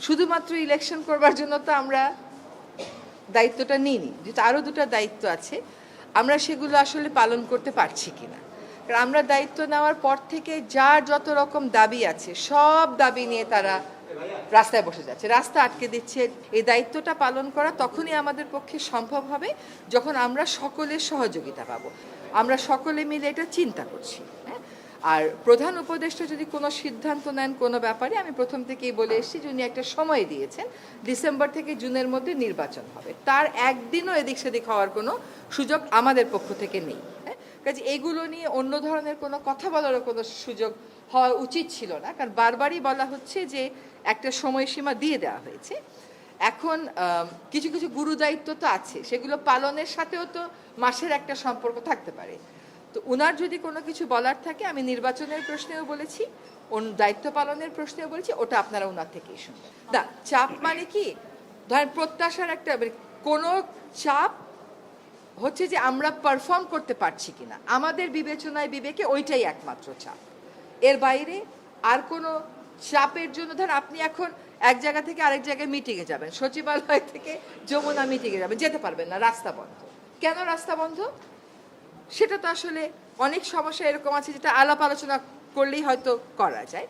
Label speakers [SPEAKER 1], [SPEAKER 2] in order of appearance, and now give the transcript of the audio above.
[SPEAKER 1] শুধুমাত্র ইলেকশন করবার জন্য তো আমরা দায়িত্বটা নিইনি, যেটা আরও দুটো দায়িত্ব আছে, আমরা সেগুলো আসলে পালন করতে পারছি কিনা। কারণ আমরা দায়িত্ব নেওয়ার পর থেকে যার যত রকম দাবি আছে সব দাবি নিয়ে তারা রাস্তায় বসে যাচ্ছে, রাস্তা আটকে দিচ্ছে। এই দায়িত্বটা পালন করা তখনই আমাদের পক্ষে সম্ভব হবে যখন আমরা সকলের সহযোগিতা পাবো, আমরা সকলে মিলে এটা চিন্তা করছি। আর প্রধান উপদেষ্টা যদি কোনো সিদ্ধান্ত নেন কোনো ব্যাপারে, আমি প্রথম থেকেই বলে এসেছি যে উনি একটা সময় দিয়েছেন, ডিসেম্বর থেকে জুনের মধ্যে নির্বাচন হবে, তার একদিনও এদিক সেদিক হওয়ার কোনো সুযোগ আমাদের পক্ষ থেকে নেই। কাজে এইগুলো নিয়ে অন্য ধরনের কোনো কথা বলারও কোনো সুযোগ হওয়া উচিত ছিল না, কারণ বারবারই বলা হচ্ছে যে একটা সময়সীমা দিয়ে দেওয়া হয়েছে। এখন কিছু কিছু গুরু দায়িত্ব তো আছে, সেগুলো পালনের সাথেও তো মাসের একটা সম্পর্ক থাকতে পারে। তো ওনার যদি কোনো কিছু বলার থাকে, আমি নির্বাচনের প্রশ্নেও বলেছি, দায়িত্ব পালনের প্রশ্নেও বলেছি, ওটা আপনারা ওনার থেকেই শুনবেন। না, চাপ মানে কি, ধরেন প্রত্যাশার একটা কোনো চাপ হচ্ছে যে আমরা পারফর্ম করতে পারছি কিনা, আমাদের বিবেচনায় বিবেকে ওইটাই একমাত্র চাপ। এর বাইরে আর কোনো চাপের জন্য, ধরেন আপনি এখন এক জায়গা থেকে আরেক জায়গায় মিটিংয়ে যাবেন, সচিবালয় থেকে যমুনা মিটিংয়ে যাবেন, যেতে পারবেন না, রাস্তা বন্ধ। কেন রাস্তা বন্ধ? সেটা তো আসলে অনেক সমস্যা এরকম আছে যেটা আলাপ আলোচনা করলেই হয়তো করা যায়।